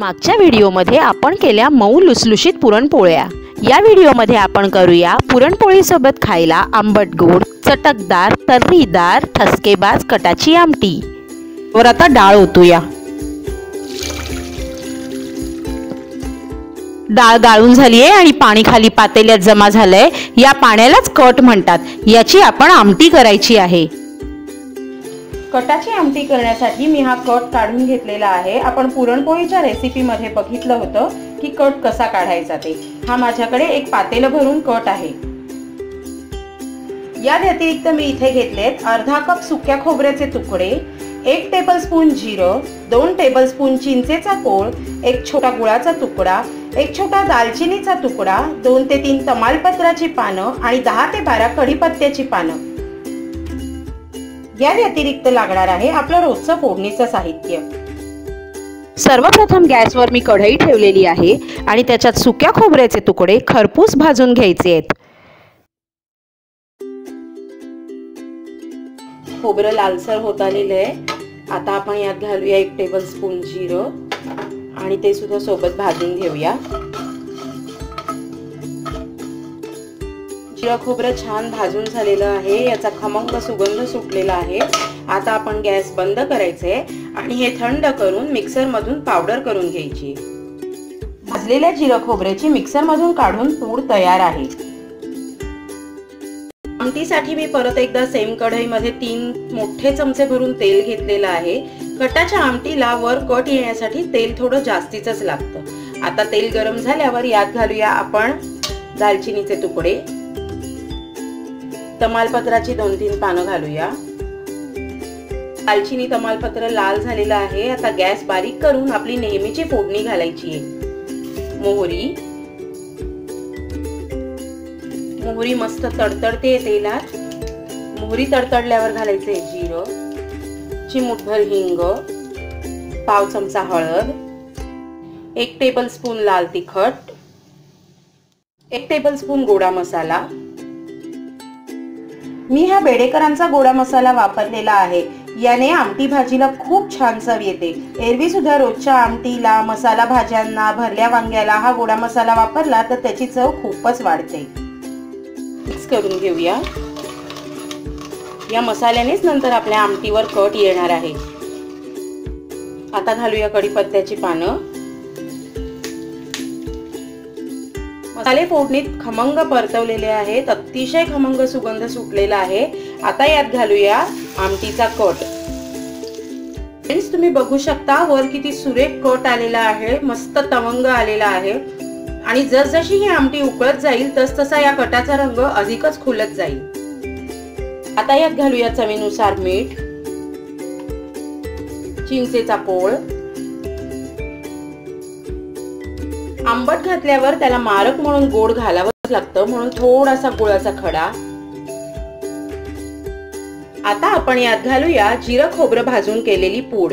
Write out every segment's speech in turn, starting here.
मागच्या व्हिडिओमध्ये आपण केल्या मऊ लुसलुशीत पुरणपोळ्या। या व्हिडिओमध्ये आपण करूया पुरणपोळी सोबत खायला आंबट गोड चटकदार तर्रीदार ठसकेबाज कटाची आमटी। वर आता डाळ ओतूया। डाळ गाळून झाली आहे आणि पाणी खाली पातेल्यात जमा झालंय। या पाण्यालाच कट म्हणतात। याची आपण आमटी करायची आहे। कटाची आमटी करण्यासाठी मी हा कट काढून घेतलेला आहे। आपण पुरणपोळीच्या रेसिपी मध्ये बघितलं होतं की कट कसा काढायचा ते। हा माझ्याकडे एक पातेलं भरून कट आहे। या व्यतिरिक्त मी इथे घेतलेत अर्धा कप सुक्या खोबऱ्याचे तुकडे, 1 टेबलस्पून जिरं, 2 टेबलस्पून चिंचेचा कोळ, 1 छोटा गुळाचा तुकडा, 1 छोटा दालचिनीचा तुकडा, 2 ते 3 तमालपत्राची पानं आणि 10 ते 12 कढीपत्त्याची पानं। या व्यतिरिक्त लागणार आहे आपलं रोजचं फोडणीचं साहित्य। सर्वप्रथम गॅसवर मी कढई ठेवलेली आहे आणि त्याच्यात सुक्या खोबऱ्याचे तुकडे खरपूस भाजून घ्यायचे आहेत। खोबरं लालसर होत आलेलं आहे। आता आपण यात घालूया 1 टेबलस्पून जिरं आणि ते सुद्धा सोबत भाजून घेऊया। जिरं खोबरं छान भाजून झालेलं आहे। याचा खमंग सुगंध सुटलेला आहे। आता आपण गॅस बंद करायचे आणि हे थंड करून मिक्सर मधून पावडर करून घ्यायची। भाजलेल्या जिरं खोबऱ्याची मिक्सर मधून काढून पूड तयार आहे। आमटीसाठी मी परत एकदा सेम कढईमध्ये 3 मोठे चमचे भरून तेल घेतलेलं आहे। कटाच्या आमटीला वर कट येण्यासाठी तेल थोडं जास्तीच लागतं। आता तेल गरम झाल्यावर यात घालूया आपण दालचिनीचे तुकडे, तमालपत्राची 2-3 पानं घालूया। दालचिनी तमालपत्र लाल झालेलं आहे। आता गॅस बारीक करून आपली नेहमीची फोडणी घालायची आहे। मोहरी मस्त तडतडते तेलात। मोहरी तडतडल्यावर घालायचे जिरं, चिमूटभर हिंग, पाव चमचा हळद, 1 टेबलस्पून लाल तिखट, 1 टेबलस्पून गोडा मसाला। मी हा बेडेकरांचा गोडा मसाला वापरलेला आहे। याने आमटी भाजीला खूप छान चव येते। एरवी सुद्धा रोजच्या आमटीला, मसाला भाज्यांना, भरल्या वांग्याला हा गोडा मसाला वापरला तर त्याची चव खूपच वाढते। मिक्स करून घेऊया। या मसाल्यानेच नंतर आपल्या आमटीवर कट येणार आहे। आता घालूया कढीपत्त्याची पानं। मसाले फोडणीत खमंग परतवलेले आहेत। अतिशय खमंग सुगंध सुटलेला आहे। आता यात घालूया आमटीचा कट। फ्रेंड्स, तुम्ही बघू शकता वर किती सुरेख कट आलेला आहे, मस्त तवंग आलेला आहे आणि जसजशी ही आमटी उकळत जाईल तसतसा या कटाचा रंग अधिकच खुलत जाईल। आता यात घालूया चवीनुसार मीठ, चिंचेचा कोळ। आंबट घातल्यावर त्याला मारक म्हणून गोड घालावंच लागतं, म्हणून थोडासा गुळाचा खडा। आता आपण यात घालूया जिरं खोबरं भाजून केलेली पूड।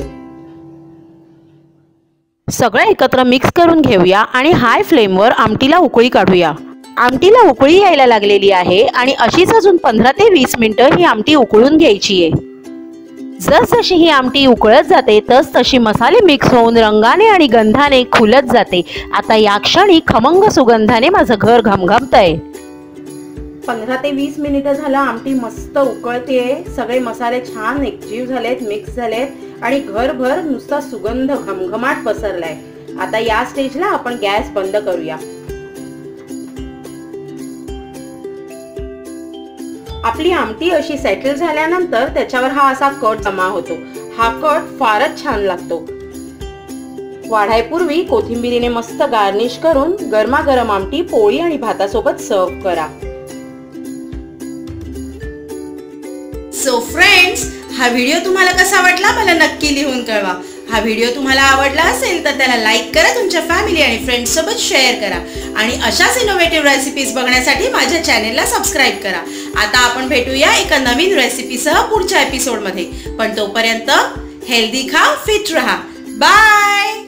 सगळं एकत्र मिक्स करून घेऊया आणि हाय फ्लेमवर आमटीला उकळी काढूया। आमटीला उकळी यायला लागलेली आहे आणि अशीच अजून 15 ते 20 मिनिटं ही आमटी उकळून घ्यायची आहे। जसजशी ही आमटी उकळत जाते तशी मसाले मिक्स होऊन रंगाने आणि गंधाने खुलत जाते। आता या क्षणी खमंग सुगंधाने माझं घर घमघमतंय। 15 ते 20 मिनिटं झालं आमटी मस्त उकळतेय। सगळे मसाले छान एकजीव झालेत, मिक्स झालेत आणि घरभर नुसता सुगंध घमघमाट पसरलाय। आता या स्टेजला आपण गॅस बंद करूया। आपली आमटी अशी सेटल झाल्यानंतर त्याच्यावर हा असा कट जमा होतो। हा कट फारच छान लागतो। वाढायपूर्वी कोथिंबीरीने मस्त गार्निश करून गरमागरम आमटी पोळी आणि भातासोबत सर्व करा। सो फ्रेंड्स, हा व्हिडिओ तुम्हाला कसा वाटला मला नक्की लिहून कळवा। हा व्हिडिओ तुम्हाला आवडला असेल तर त्याला लाईक करा, तुमच्या फॅमिली आणि फ्रेंड्स सोबत शेअर करा आणि अशाच इनोव्हेटिव्ह रेसिपीज बघण्यासाठी माझ्या चॅनेलला सबस्क्राईब करा। आता आपण भेटूया एका नवीन रेसिपीसह पुढच्या एपिसोडमध्ये। पण तोपर्यंत हेल्दी खा, फिट रहा। बाय।